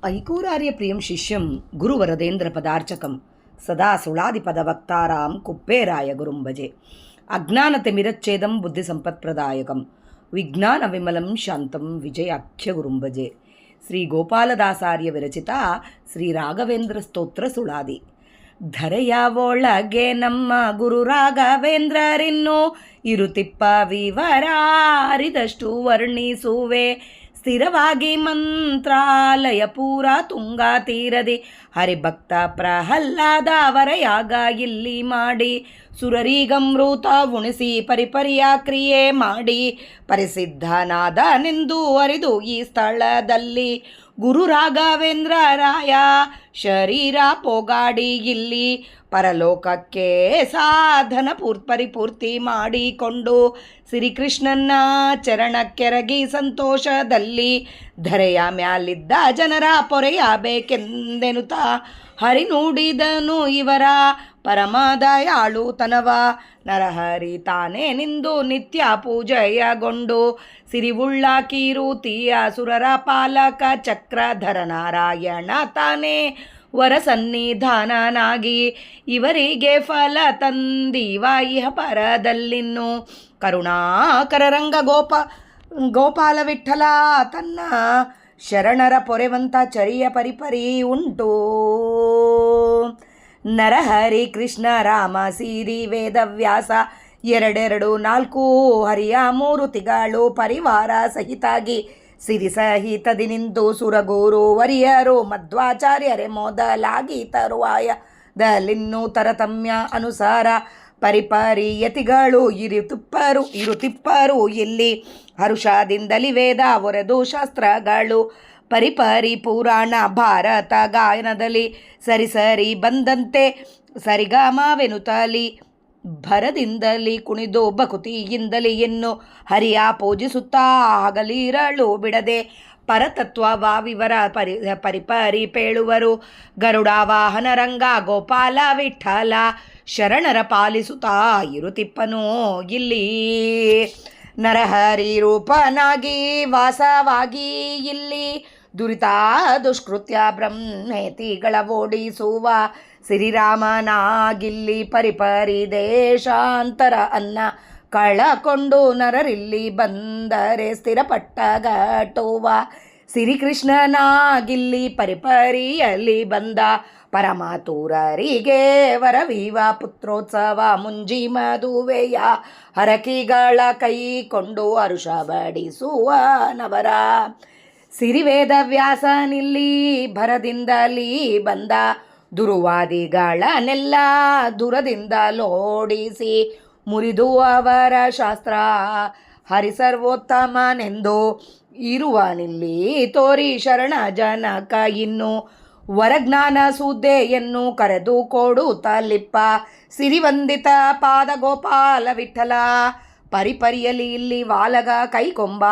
ऐकूरार्यप्रियं शिष्यं गुरुवरदेन्द्रपदार्चकं सदा सुळादिपदवक्तारां कुप्पेराय गुरुं भजे. अज्ञानतिमिरच्छेदं बुद्धिसम्पत्प्रदायकं विज्ञानविमलं शान्तं विजयाख्यगुरुं भजे. ಶ್ರೀ ಗೋಪಾಲದಾಸಾರ್ಯ ವಿರಚಿತ ಶ್ರೀ ರಾಘವೇಂದ್ರ ಸ್ತೋತ್ರ ಸುಳಾದಿ. ಧರೆಯ ಒಳಗೆ ನಮ್ಮ ಗುರು ರಾಘವೇಂದ್ರರಿನ್ನು ಇರುತಿಪ್ಪ ವಿವರ ಅರಿದಷ್ಟು ವರ್ಣಿಸುವೆ. ಸ್ಥಿರವಾಗಿ ಮಂತ್ರಾಲಯ ಪೂರ ತುಂಗಾ ತೀರದಿ ಹರಿಭಕ್ತ ಪ್ರಹ್ಲಾದ ವರಯಾಗ ಇಲ್ಲಿ ಮಾಡಿ ಸುರರಿಗಮೃತ ಉಣಿಸಿ ಪರಿಪರಿಯ ಕ್ರಿಯೆ ಮಾಡಿ ಪರಿಸಿದ್ಧನಾದನೆಂದು ಅರಿದು ಈ ಸ್ಥಳದಲ್ಲಿ ಗುರು ರಾಘವೇಂದ್ರ ರಾಯ ಶರೀರ ಪೋಗಾಡಿ ಇಲ್ಲಿ ಪರಲೋಕಕ್ಕೆ ಸಾಧನ ಪರಿಪೂರ್ತಿ ಮಾಡಿಕೊಂಡು ಶ್ರೀಕೃಷ್ಣನ ಚರಣಕ್ಕೆರಗಿ ಸಂತೋಷದಲ್ಲಿ ಧರೆಯ ಮ್ಯಾಲಿದ್ದ ಜನರ ಪೊರೆಯಬೇಕೆಂದೆನುತ ಹರಿ ನುಡಿದನು ಇವರ ಪರಮದಯಾಳುತನವ. ನರಹರಿ ತಾನೇ ನಿಂದು ನಿತ್ಯ ಪೂಜೆಯಗೊಂಡು ಸಿರಿವುಳ್ಳ ಕೀರುತಿಯ ಸುರರ ಪಾಲಕ ಚಕ್ರಧರ ನಾರಾಯಣ ತಾನೇ ವರ ಸನ್ನಿಧಾನನಾಗಿ ಇವರಿಗೆ ಫಲ ತಂದೀವ ಇಹ ಪರದಲ್ಲಿನ್ನು. ಕರುಣಾಕರ ರಂಗ ಗೋಪಾಲ ವಿಠಲ ತನ್ನ ಶರಣರ ಪೊರೆವಂತ ಚರಿಯ ಪರಿಪರಿ ಉಂಟು. ನರಹರಿ ಕೃಷ್ಣ ರಾಮ ಸಿರಿ ವೇದವ್ಯಾಸ ಎರಡೆರಡು ನಾಲ್ಕು ಹರಿಯ ಮೂರುತಿಗಳು ಪರಿವಾರ ಸಹಿತಾಗಿ ಸಿರಿ ಸಹಿತದಿ ನಿಂತು ಸುರಗೂರು ವರಿಯರು ಮಧ್ವಾಚಾರ್ಯರೇ ಮೊದಲಾಗಿ ತರುವಾಯದಲ್ಲಿನ್ನೂ ತರತಮ್ಯ ಅನುಸಾರ ಪರಿಪರಿಯತಿಗಳು ಇರುತಿಪ್ಪರು ಇಲ್ಲಿ ಹರುಷದಿಂದಲಿ ವೇದ ಒರೆದು ಶಾಸ್ತ್ರಗಳು ಪರಿಪರಿ ಪುರಾಣ ಭಾರತ ಗಾಯನದಲ್ಲಿ ಸರಿ ಬಂದಂತೆ ಸರಿಗಮವೆನುತಲಿ ಭರದಿಂದಲಿ ಕುಣಿದು ಭಕುತಿಯಿಂದಲಿ ಎನ್ನು ಹರಿಯ ಪೂಜಿಸುತ್ತಾ ಹಗಲಿರಳು ಬಿಡದೆ ಪರತತ್ವವ ವಿವರ ಪರಿಪರಿ ಪೇಳುವರು. ಗರುಡ ವಾಹನ ರಂಗ ಗೋಪಾಲ ವಿಠಲ ಶರಣರ ಪಾಲಿಸುತ್ತಾ ಇರುತಿಪ್ಪನು ಇಲ್ಲಿ. ನರಹರಿ ರೂಪನಾಗಿ ವಾಸವಾಗಿ ಇಲ್ಲಿ ದುರಿತ ದುಷ್ಕೃತ್ಯ ಬ್ರಹ್ಮೇತಿಗಳ ಓಡಿಸುವ ಶ್ರೀರಾಮನಾಗಿಲ್ಲಿ ಪರಿಪರಿ ದೇಶಾಂತರ ಅನ್ನ ಕಳಕೊಂಡು ನರರಿಲ್ಲಿ ಬಂದರೆ ಸ್ಥಿರಪಟ್ಟ ಘಟುವ. ಶ್ರೀಕೃಷ್ಣನಾಗಿಲ್ಲಿ ಪರಿಪರಿಯಲ್ಲಿ ಬಂದ ಪರಮಾತುರರಿಗೆ ವರವೀವ ಪುತ್ರೋತ್ಸವ ಮುಂಜಿ ಮದುವೆಯ ಹರಕಿಗಳ ಕೈಕೊಂಡು ಹರುಷ ಬಡಿಸುವ ನವರ. ಸಿರಿವೇದವ್ಯಾಸನಿಲ್ಲಿ ಭರದಿಂದಲೀ ಬಂದ ದುರ್ವಾದಿಗಳನ್ನೆಲ್ಲ ದೂರದಿಂದ ಲೋಡಿಸಿ ಮುರಿದು ಅವರ ಶಾಸ್ತ್ರ ಹರಿಸರ್ವೋತ್ತಮನೆಂದು ಇರುವನಿಲ್ಲಿ ತೋರಿ ಶರಣ ಜನಕ ಇನ್ನು ವರಜ್ಞಾನ ಸುದ್ದೆಯನ್ನು ಕರೆದು ಕೊಡುತ್ತಲಿಪ್ಪ. ಸಿರಿವಂದಿತ ಪಾದ ಗೋಪಾಲ ವಿಠಲ ಪರಿಪರಿಯಲಿ ಇಲ್ಲಿ ವಾಲಗ ಕೈಕೊಂಬ.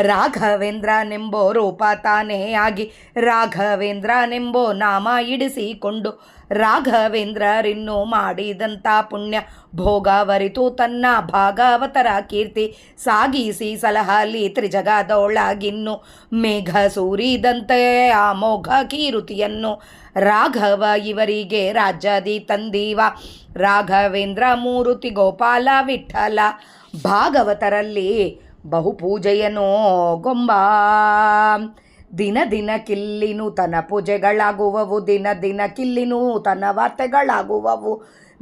ರಾಘವೇಂದ್ರನೆಂಬೋ ರೂಪ ತಾನೇ ಆಗಿ ರಾಘವೇಂದ್ರನೆಂಬೋ ನಾಮ ಇಡಿಸಿಕೊಂಡು ರಾಘವೇಂದ್ರರಿನ್ನು ಮಾಡಿದಂಥ ಪುಣ್ಯ ಭೋಗವರಿತು ತನ್ನ ಭಾಗವತರ ಕೀರ್ತಿ ಸಾಗಿಸಿ ಸಲಹಲಿ ತ್ರಿಜಗದೊಳಗಿನ್ನು ಮೇಘ ಸೂರಿದಂತೆ ಆ ಮೋಘ ಕೀರುತಿಯನ್ನು ರಾಘವ ಇವರಿಗೆ ರಾಜ್ಯದಿ ತಂದೀವ. ರಾಘವೇಂದ್ರ ಮೂರುತಿ ಗೋಪಾಲ ವಿಠಲ ಭಾಗವತರಲ್ಲಿ ಬಹುಪೂಜೆಯನೋ ಗೊಂಬ. ದಿನ ಕಿಲ್ಲಿನು ತನ ಪೂಜೆಗಳಾಗುವವು, ದಿನ ಕಿಲ್ಲಿನು ತನ್ನ ವಾರ್ತೆಗಳಾಗುವವು,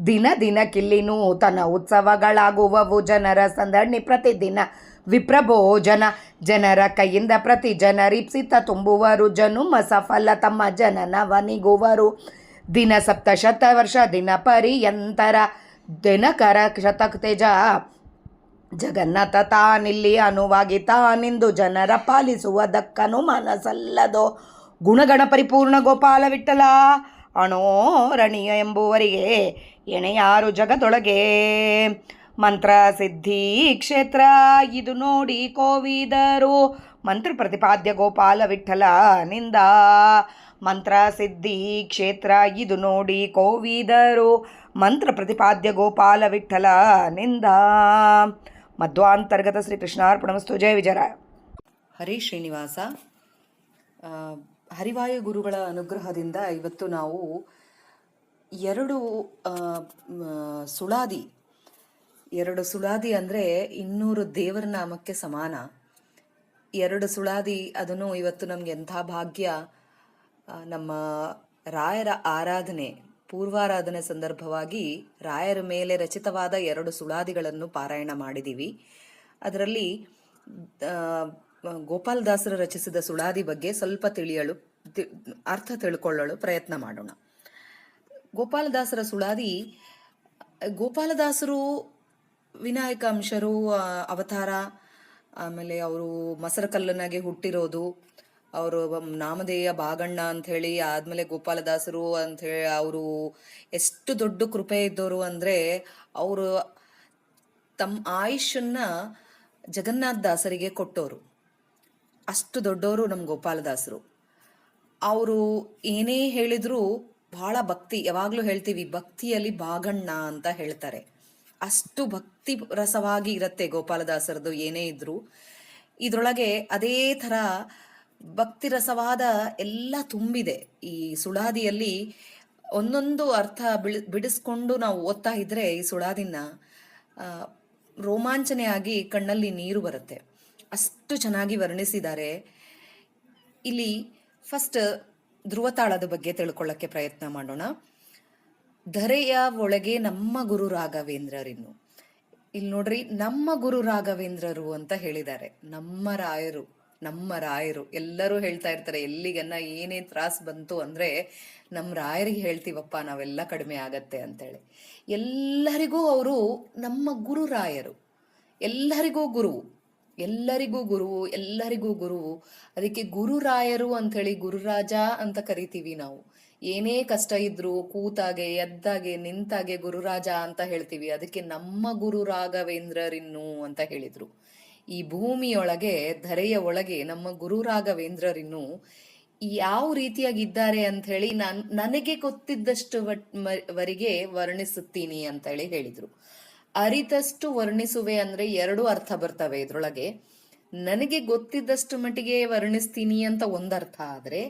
ದಿನ ಕಿಲ್ಲಿನು ತನ್ನ ಉತ್ಸವಗಳಾಗುವವು. ಜನರ ಸಂದಣಿ ಪ್ರತಿದಿನ ವಿಪ್ರಭೋಜನ ಜನರ ಕೈಯಿಂದ ಪ್ರತಿ ಜನರಿಪ್ಸಿತ ತುಂಬುವರು. ಜನುಮ ಸಫಲ ತಮ್ಮ ಜನನವನಿಗುವರು. ದಿನ ಸಪ್ತಶತ ವರ್ಷ ದಿನ ಪರ್ಯಂತರ ದಿನಕರ ಶತಕ ತೇಜ ಜಗನ್ನಾಥ ತಾನಿಲ್ಲಿ ಅನುವಾಗಿ ತಾನಿಂದು ಜನರ ಪಾಲಿಸುವುದಕ್ಕನು ಮನಸಲ್ಲದೋ. ಗುಣಗಣ ಪರಿಪೂರ್ಣ ಗೋಪಾಲ ವಿಠಲ ಅಣೋರಣೀಯ ಎಂಬುವರಿಗೆ ಎಣೆಯಾರು ಜಗದೊಳಗೆ. ಮಂತ್ರ ಸಿದ್ಧಿ ಕ್ಷೇತ್ರ ಇದು ನೋಡಿ ಕೋವಿದರು ಮಂತ್ರ ಪ್ರತಿಪಾದ್ಯ ಗೋಪಾಲ ವಿಠಲ ನಿಂದ. ಮಂತ್ರ ಸಿದ್ಧಿ ಕ್ಷೇತ್ರ ಇದು ನೋಡಿ ಕೋವಿದರು ಮಂತ್ರ ಪ್ರತಿಪಾದ್ಯ ಗೋಪಾಲ ವಿಠಲ ನಿಂದ. ಮಧ್ವಾಂತರ್ಗತ ಶ್ರೀ ಕೃಷ್ಣಾರ್ಪಣಮಸ್ತು. ಜಯ ವಿಜಯರಾಯ. ಹರಿ ಶ್ರೀನಿವಾಸ. ಆ, ಹರಿವಾಯು ಗುರುಗಳ ಅನುಗ್ರಹದಿಂದ ಇವತ್ತು ನಾವು ಎರಡು ಆ, ಸುಳಾದಿ ಸುಳಾದಿ ಅಂದರೆ 200 ದೇವರ ನಾಮಕ್ಕೆ ಸಮಾನ. ಸುಳಾದಿ ಅದನ್ನು ಇವತ್ತು ನಮ್ಗೆ ಎಂಥ ಭಾಗ್ಯ. ನಮ್ಮ ರಾಯರ ಆರಾಧನೆ ಪೂರ್ವಾರಾಧನೆ ಸಂದರ್ಭವಾಗಿ ರಾಯರ ಮೇಲೆ ರಚಿತವಾದ 2 ಸುಳಾದಿಗಳನ್ನು ಪಾರಾಯಣ ಮಾಡಿದ್ದೀವಿ. ಅದರಲ್ಲಿ ಗೋಪಾಲದಾಸರು ರಚಿಸಿದ ಸುಳಾದಿ ಬಗ್ಗೆ ಸ್ವಲ್ಪ ಅರ್ಥ ತಿಳ್ಕೊಳ್ಳಲು ಪ್ರಯತ್ನ ಮಾಡೋಣ. ಗೋಪಾಲದಾಸರ ಸುಳಾದಿ, ಗೋಪಾಲದಾಸರು ವಿನಾಯಕ ಅಂಶರು ಅವತಾರ, ಆಮೇಲೆ ಅವರು ಮಸರಕಲ್ಲನಾಗೆ ಹುಟ್ಟಿರೋದು, ಅವರು ನಾಮಧೇಯ ಭಾಗಣ್ಣ ಅಂಥೇಳಿ ಆದಮೇಲೆ ಗೋಪಾಲದಾಸರು ಅಂಥೇಳಿ ಅವರು ಎಷ್ಟು ದೊಡ್ಡ ಕೃಪೆ ಇದ್ದವರು ಅಂದರೆ ಅವರು ತಮ್ಮ ಆಯುಷನ್ನ ಜಗನ್ನಾಥ ದಾಸರಿಗೆ ಕೊಟ್ಟವರು. ಅಷ್ಟು ದೊಡ್ಡವರು ನಮ್ಮ ಗೋಪಾಲದಾಸರು. ಅವರು ಏನೇ ಹೇಳಿದ್ರು ಬಹಳ ಭಕ್ತಿ, ಯಾವಾಗಲೂ ಹೇಳ್ತೀವಿ ಭಕ್ತಿಯಲ್ಲಿ ಭಾಗಣ್ಣ ಅಂತ ಹೇಳ್ತಾರೆ. ಅಷ್ಟು ಭಕ್ತಿ ರಸವಾಗಿ ಇರುತ್ತೆ ಗೋಪಾಲದಾಸರದು ಏನೇ ಇದ್ರು. ಇದರೊಳಗೆ ಅದೇ ಥರ ಭಕ್ತಿ ರಸವಾದ ಎಲ್ಲ ತುಂಬಿದೆ. ಈ ಸುಳಾದಿಯಲ್ಲಿ ಒಂದೊಂದು ಅರ್ಥ ಬಿಡಿಸ್ಕೊಂಡು ನಾವು ಓದ್ತಾ ಇದ್ರೆ ಈ ಸುಳಾದಿನ ರೋಮಾಂಚನೆ ಆಗಿ ಕಣ್ಣಲ್ಲಿ ನೀರು ಬರುತ್ತೆ. ಅಷ್ಟು ಚೆನ್ನಾಗಿ ವರ್ಣಿಸಿದ್ದಾರೆ. ಇಲ್ಲಿ ಫಸ್ಟ್ ಧ್ರುವತಾಳದ ಬಗ್ಗೆ ತಿಳ್ಕೊಳ್ಳೋಕ್ಕೆ ಪ್ರಯತ್ನ ಮಾಡೋಣ. ಧರೆಯ ಒಳಗೆ ನಮ್ಮ ಗುರು ರಾಘವೇಂದ್ರರಿನ್ನು. ಇಲ್ಲಿ ನೋಡ್ರಿ, ನಮ್ಮ ಗುರು ರಾಘವೇಂದ್ರರು ಅಂತ ಹೇಳಿದ್ದಾರೆ. ನಮ್ಮ ರಾಯರು ಎಲ್ಲರೂ ಹೇಳ್ತಾ ಇರ್ತಾರೆ, ಎಲ್ಲಿಗನ್ನ ಏನೇನ್ ತ್ರಾಸ್ ಬಂತು ಅಂದ್ರೆ ನಮ್ಮ ರಾಯರಿಗೆ ಹೇಳ್ತೀವಪ್ಪ, ನಾವೆಲ್ಲ ಕಡಿಮೆ ಆಗತ್ತೆ ಅಂತೇಳಿ. ಎಲ್ಲರಿಗೂ ಅವರು ನಮ್ಮ ಗುರು ರಾಯರು, ಎಲ್ಲರಿಗೂ ಗುರು, ಎಲ್ಲರಿಗೂ ಗುರು. ಅದಕ್ಕೆ ಗುರು ರಾಯರು ಅಂಥೇಳಿ ಗುರುರಾಜ ಅಂತ ಕರಿತೀವಿ ನಾವು. ಏನೇ ಕಷ್ಟ ಇದ್ರು ಕೂತಾಗೆ ಎದ್ದಾಗೆ ನಿಂತಾಗೆ ಗುರುರಾಜ ಅಂತ ಹೇಳ್ತೀವಿ. ಅದಕ್ಕೆ ನಮ್ಮ ಗುರು ರಾಘವೇಂದ್ರರಿನ್ನು ಅಂತ ಹೇಳಿದ್ರು. ಈ ಭೂಮಿಯೊಳಗೆ ಧರೆಯ ಒಳಗೆ ನಮ್ಮ ಗುರು ರಾಘವೇಂದ್ರರಿನ್ನು ಯಾವ ರೀತಿಯಾಗಿದ್ದಾರೆ ಅಂತ ಹೇಳಿ ನನಗೆ ಗೊತ್ತಿದ್ದಷ್ಟು ವರೆಗೆ ವರ್ಣಿಸುತ್ತೀನಿ ಅಂತ ಹೇಳಿ ಹೇಳಿದ್ರು. ಅರಿತಷ್ಟು ವರ್ಣಿಸುವೆ ಅಂದ್ರೆ 2 ಅರ್ಥ ಬರ್ತವೆ ಇದ್ರೊಳಗೆ. ನನಗೆ ಗೊತ್ತಿದ್ದಷ್ಟು ಮಟ್ಟಿಗೆ ವರ್ಣಿಸ್ತೀನಿ ಅಂತ ಒಂದರ್ಥ ಆದ್ರೆ,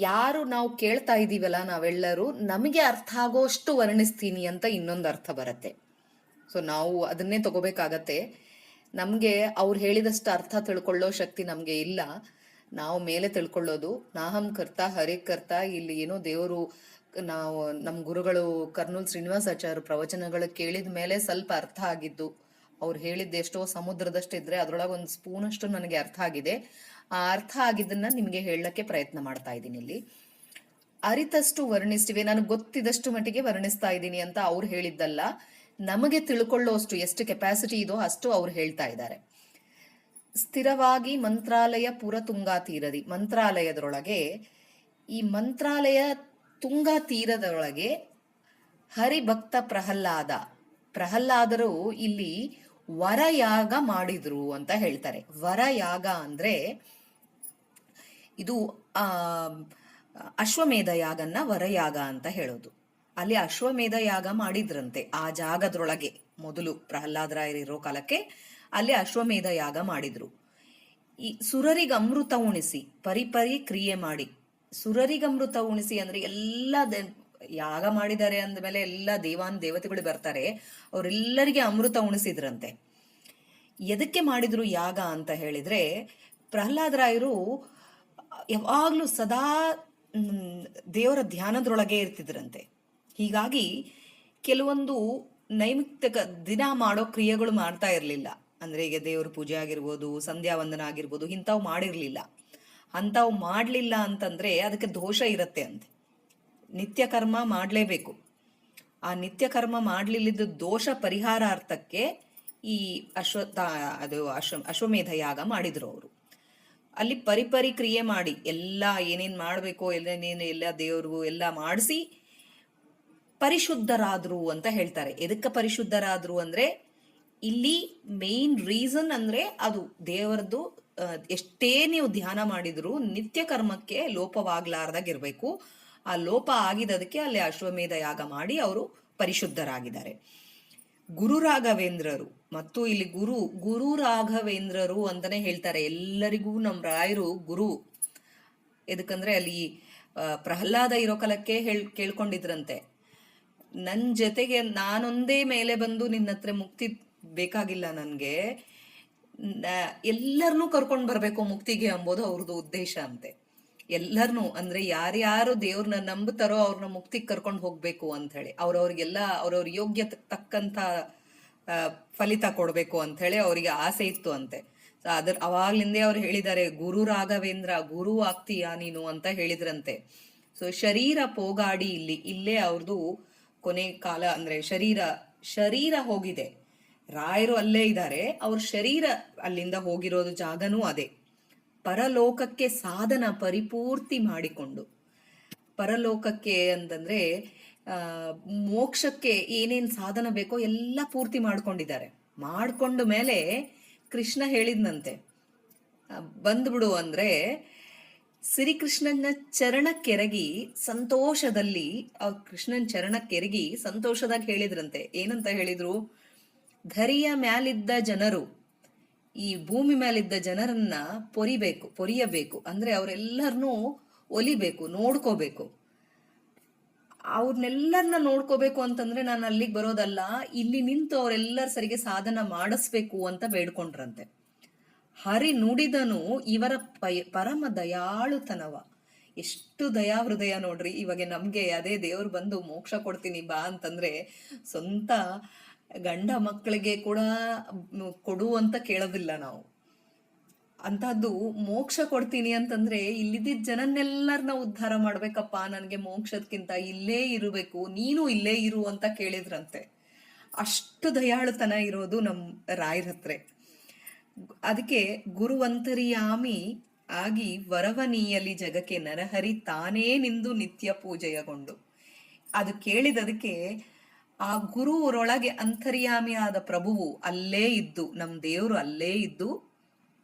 ಯಾರು ನಾವು ಕೇಳ್ತಾ ಇದೀವಲ್ಲ ನಾವೆಲ್ಲರೂ, ನಮಗೆ ಅರ್ಥ ಆಗೋಷ್ಟು ವರ್ಣಿಸ್ತೀನಿ ಅಂತ ಇನ್ನೊಂದು ಅರ್ಥ ಬರುತ್ತೆ. ಸೊ ನಾವು ಅದನ್ನೇ ತಗೋಬೇಕಾಗತ್ತೆ. ನಮ್ಗೆ ಅವ್ರು ಹೇಳಿದಷ್ಟು ಅರ್ಥ ತಿಳ್ಕೊಳ್ಳೋ ಶಕ್ತಿ ನಮ್ಗೆ ಇಲ್ಲ. ನಾವು ಮೇಲೆ ತಿಳ್ಕೊಳ್ಳೋದು ನಾಹಂ ಕರ್ತ ಹರಿ ಕರ್ತ. ಇಲ್ಲಿ ಏನೋ ದೇವರು, ನಾವು ನಮ್ಮ ಗುರುಗಳು ಕರ್ನೂಲ್ ಶ್ರೀನಿವಾಸಾಚಾರ್ಯ ಪ್ರವಚನಗಳು ಕೇಳಿದ ಮೇಲೆ ಸ್ವಲ್ಪ ಅರ್ಥ ಆಗಿದ್ದು. ಅವ್ರು ಹೇಳಿದ್ದು ಎಷ್ಟೋ ಸಮುದ್ರದಷ್ಟಿದ್ರೆ ಅದ್ರೊಳಗೆ ಒಂದು ಸ್ಪೂನಷ್ಟು ನನಗೆ ಅರ್ಥ ಆಗಿದೆ. ಆ ಅರ್ಥ ಆಗಿದ್ದನ್ನ ನಿಮಗೆ ಹೇಳಕ್ಕೆ ಪ್ರಯತ್ನ ಮಾಡ್ತಾ ಇದ್ದೀನಿ. ಇಲ್ಲಿ ಅರಿತಷ್ಟು ವರ್ಣಿಸ್ತೀವಿ, ನನಗೆ ಗೊತ್ತಿದಷ್ಟು ಮಟ್ಟಿಗೆ ವರ್ಣಿಸ್ತಾ ಇದ್ದೀನಿ ಅಂತ ಅವ್ರು ಹೇಳಿದ್ದಲ್ಲ. ನಮಗೆ ತಿಳ್ಕೊಳ್ಳೋಷ್ಟು ಎಷ್ಟು ಕೆಪಾಸಿಟಿ ಇದೋ ಅಷ್ಟು ಅವ್ರು ಹೇಳ್ತಾ ಇದ್ದಾರೆ. ಸ್ಥಿರವಾಗಿ ಮಂತ್ರಾಲಯ ಪುರ ತುಂಗಾ ತೀರದಿ. ಮಂತ್ರಾಲಯದೊಳಗೆ, ಈ ಮಂತ್ರಾಲಯ ತುಂಗಾ ತೀರದೊಳಗೆ ಹರಿಭಕ್ತ ಪ್ರಹ್ಲಾದರು ಇಲ್ಲಿ ವರಯಾಗ ಮಾಡಿದ್ರು ಅಂತ ಹೇಳ್ತಾರೆ. ವರಯಾಗ ಅಂದ್ರೆ ಇದು ಅಶ್ವಮೇಧ ಯಾಗನ್ನ ವರಯಾಗ ಅಂತ ಹೇಳೋದು. ಅಲ್ಲಿ ಅಶ್ವಮೇಧ ಯಾಗ ಮಾಡಿದ್ರಂತೆ ಆ ಜಾಗದ್ರೊಳಗೆ. ಮೊದಲು ಪ್ರಹ್ಲಾದರಾಯರಿರೋ ಕಾಲಕ್ಕೆ ಅಲ್ಲಿ ಅಶ್ವಮೇಧ ಯಾಗ ಮಾಡಿದ್ರು. ಈ ಸುರರಿಗೆ ಅಮೃತ ಉಣಿಸಿ ಪರಿಪರಿ ಕ್ರಿಯೆ ಮಾಡಿ. ಸುರರಿಗೆ ಅಮೃತ ಉಣಿಸಿ ಅಂದ್ರೆ ಎಲ್ಲ ಯಾಗ ಮಾಡಿದ್ದಾರೆ ಅಂದಮೇಲೆ ಎಲ್ಲ ದೇವತೆಗಳು ಬರ್ತಾರೆ. ಅವರೆಲ್ಲರಿಗೆ ಅಮೃತ ಉಣಿಸಿದ್ರಂತೆ. ಎದಕ್ಕೆ ಮಾಡಿದ್ರು ಯಾಗ ಅಂತ ಹೇಳಿದ್ರೆ, ಪ್ರಹ್ಲಾದರಾಯರು ಯಾವಾಗ್ಲೂ ಸದಾ ದೇವರ ಧ್ಯಾನದೊಳಗೆ ಇರ್ತಿದ್ರಂತೆ. ಹೀಗಾಗಿ ಕೆಲವೊಂದು ನೈಮಿತ್ತಿಕ ದಿನ ಮಾಡೋ ಕ್ರಿಯೆಗಳು ಮಾಡ್ತಾ ಇರಲಿಲ್ಲ. ಅಂದ್ರೆ ಈಗ ದೇವ್ರ ಪೂಜೆ ಆಗಿರ್ಬೋದು, ಸಂಧ್ಯಾ ವಂದನ ಆಗಿರ್ಬೋದು, ಇಂಥವು ಮಾಡಿರ್ಲಿಲ್ಲ. ಅಂಥವು ಮಾಡ್ಲಿಲ್ಲ ಅಂತಂದ್ರೆ ಅದಕ್ಕೆ ದೋಷ ಇರತ್ತೆ ಅಂತೆ. ನಿತ್ಯ ಕರ್ಮ ಮಾಡಲೇಬೇಕು. ಆ ನಿತ್ಯ ಕರ್ಮ ಮಾಡ್ಲಿಲ್ಲದ ದೋಷ ಪರಿಹಾರಾರ್ಥಕ್ಕೆ ಈ ಅಶ್ವಮೇಧ ಯಾಗ ಮಾಡಿದ್ರು ಅವರು. ಅಲ್ಲಿ ಪರಿಪರಿ ಕ್ರಿಯೆ ಮಾಡಿ ಎಲ್ಲ ಏನೇನ್ ಮಾಡ್ಬೇಕೋ ಎಲ್ಲ ದೇವ್ರಿಗೂ ಎಲ್ಲ ಮಾಡಿಸಿ ಪರಿಶುದ್ಧರಾದ್ರು ಅಂತ ಹೇಳ್ತಾರೆ. ಎದಕ್ಕೆ ಪರಿಶುದ್ಧರಾದ್ರು ಅಂದ್ರೆ, ಇಲ್ಲಿ ಮೇನ್ ರೀಸನ್ ಅಂದ್ರೆ ಅದು ದೇವರದು ಎಷ್ಟೇ ನೀವು ಧ್ಯಾನ ಮಾಡಿದ್ರು ನಿತ್ಯ ಕರ್ಮಕ್ಕೆ ಲೋಪವಾಗ್ಲಾರ್ದಾಗಿರ್ಬೇಕು. ಆ ಲೋಪ ಆಗಿದ್ದಕ್ಕೆ ಅಲ್ಲಿ ಅಶ್ವಮೇಧ ಯಾಗ ಮಾಡಿ ಅವರು ಪರಿಶುದ್ಧರಾಗಿದ್ದಾರೆ. ಗುರು ರಾಘವೇಂದ್ರರು ಮತ್ತು ಇಲ್ಲಿ ಗುರು ರಾಘವೇಂದ್ರರು ಅಂತಾನೆ ಹೇಳ್ತಾರೆ. ಎಲ್ಲರಿಗೂ ನಮ್ಮ ರಾಯರು ಗುರು. ಎದಕ್ಕಂದ್ರೆ ಅಲ್ಲಿ ಪ್ರಹ್ಲಾದ ಇರೋ ಕಾಲಕ್ಕೆ ಕೇಳ್ಕೊಂಡಿದ್ರಂತೆ, ನನ್ ಜೊತೆಗೆ ನಾನೊಂದೇ ಮೇಲೆ ಬಂದು ನಿನ್ನ ಹತ್ರ ಮುಕ್ತಿ ಬೇಕಾಗಿಲ್ಲ, ನನ್ಗೆ ಎಲ್ಲರನ್ನೂ ಕರ್ಕೊಂಡ್ ಬರ್ಬೇಕು ಮುಕ್ತಿಗೆ ಅಂಬೋದು ಅವ್ರದ್ದು ಉದ್ದೇಶ ಅಂತೆ. ಎಲ್ಲರನ್ನೂ ಅಂದ್ರೆ ಯಾರ್ಯಾರು ದೇವ್ರನ್ನ ನಂಬುತ್ತಾರೋ ಅವ್ರನ್ನ ಮುಕ್ತಿಗೆ ಕರ್ಕೊಂಡು ಹೋಗ್ಬೇಕು ಅಂತ ಹೇಳಿ, ಅವ್ರವ್ರಿಗೆಲ್ಲ ಅವ್ರವ್ರ ಯೋಗ್ಯತೆ ತಕ್ಕಂತ ಫಲಿತ ಕೊಡ್ಬೇಕು ಅಂತ ಹೇಳಿ ಅವ್ರಿಗೆ ಆಸೆ ಇತ್ತು ಅಂತೆ. ಅವಾಗ್ಲಿಂದೇ ಅವ್ರು ಹೇಳಿದ್ದಾರೆ, ಗುರು ರಾಘವೇಂದ್ರ ಗುರು ಆಗ್ತೀಯಾ ನೀನು ಅಂತ ಹೇಳಿದ್ರಂತೆ. ಸೊ ಶರೀರ ಪೋಗಾಡಿ ಇಲ್ಲೇ ಅವ್ರದ್ದು ಕೊನೆ ಕಾಲ, ಅಂದ್ರೆ ಶರೀರ ಹೋಗಿದೆ, ರಾಯರು ಅಲ್ಲೇ ಇದ್ದಾರೆ, ಅವ್ರ ಶರೀರ ಅಲ್ಲಿಂದ ಹೋಗಿರೋದು ಜಾಗನೂ ಅದೇ. ಪರಲೋಕಕ್ಕೆ ಸಾಧನ ಪರಿಪೂರ್ತಿ ಮಾಡಿಕೊಂಡು, ಪರಲೋಕಕ್ಕೆ ಅಂತಂದ್ರೆ ಮೋಕ್ಷಕ್ಕೆ ಏನೇನ್ ಸಾಧನ ಬೇಕೋ ಎಲ್ಲ ಪೂರ್ತಿ ಮಾಡ್ಕೊಂಡಿದ್ದಾರೆ. ಮಾಡ್ಕೊಂಡ ಮೇಲೆ ಕೃಷ್ಣ ಹೇಳಿದ್ನಂತೆ, ಬಂದ್ಬಿಡು ಅಂದ್ರೆ ಶ್ರೀಕೃಷ್ಣನ ಚರಣಕ್ಕೆರಗಿ ಸಂತೋಷದಲ್ಲಿ, ಕೃಷ್ಣನ್ ಚರಣಕ್ಕೆರಗಿ ಸಂತೋಷದಾಗ ಹೇಳಿದ್ರಂತೆ. ಏನಂತ ಹೇಳಿದ್ರು, ಧರಿಯ ಮ್ಯಾಲಿದ್ದ ಜನರು, ಈ ಭೂಮಿ ಮೇಲಿದ್ದ ಜನರನ್ನ ಪೊರಿಯಬೇಕು ಅಂದ್ರೆ ಅವರೆಲ್ಲರನ್ನೂ ಒಲಿಬೇಕು, ನೋಡ್ಕೋಬೇಕು. ಅವ್ರನ್ನೆಲ್ಲರನ್ನ ನೋಡ್ಕೋಬೇಕು ಅಂತಂದ್ರೆ ನಾನು ಅಲ್ಲಿಗೆ ಬರೋದಲ್ಲ, ಇಲ್ಲಿ ನಿಂತು ಅವರೆಲ್ಲರ ಸರಿಗೆ ಸಾಧನ ಮಾಡಿಸ್ಬೇಕು ಅಂತ ಬೇಡ್ಕೊಂಡ್ರಂತೆ. ಹರಿ ನುಡಿದನು ಇವರ ಪರಮ ದಯಾಳುತನವ. ಎಷ್ಟು ದಯಾ ಹೃದಯ ನೋಡ್ರಿ. ಇವಾಗ ನಮ್ಗೆ ಅದೇ ದೇವ್ರು ಬಂದು ಮೋಕ್ಷ ಕೊಡ್ತೀನಿ ಬಾ ಅಂತಂದ್ರೆ ಸ್ವಂತ ಗಂಡ ಮಕ್ಕಳಿಗೆ ಕೂಡ ಕೊಡು ಅಂತ ಕೇಳೋದಿಲ್ಲ ನಾವು. ಅಂತಹದ್ದು ಮೋಕ್ಷ ಕೊಡ್ತೀನಿ ಅಂತಂದ್ರೆ ಇಲ್ಲಿದ್ದ ಜನನ್ನೆಲ್ಲರನ್ನ ಉದ್ಧಾರ ಮಾಡ್ಬೇಕಪ್ಪ, ನನ್ಗೆ ಮೋಕ್ಷದಕ್ಕಿಂತ ಇಲ್ಲೇ ಇರಬೇಕು, ನೀನು ಇಲ್ಲೇ ಇರು ಅಂತ ಕೇಳಿದ್ರಂತೆ. ಅಷ್ಟು ದಯಾಳುತನ ಇರೋದು ನಮ್ ರಾಯರ ಹತ್ರ. ಅದಕ್ಕೆ ಗುರುವಂತರಿಯಾಮಿ ಆಗಿ ವರವನೀಯಲಿ ಜಗಕ್ಕೆ ನರಹರಿ ತಾನೇ ನಿಂದು ನಿತ್ಯ ಪೂಜೆಯಗೊಂಡು. ಅದು ಕೇಳಿದದಕ್ಕೆ ಆ ಗುರುವರೊಳಗೆ ಅಂತರ್ಯಾಮಿ ಆದ ಪ್ರಭುವು ಅಲ್ಲೇ ಇದ್ದು, ನಮ್ ದೇವ್ರು ಅಲ್ಲೇ ಇದ್ದು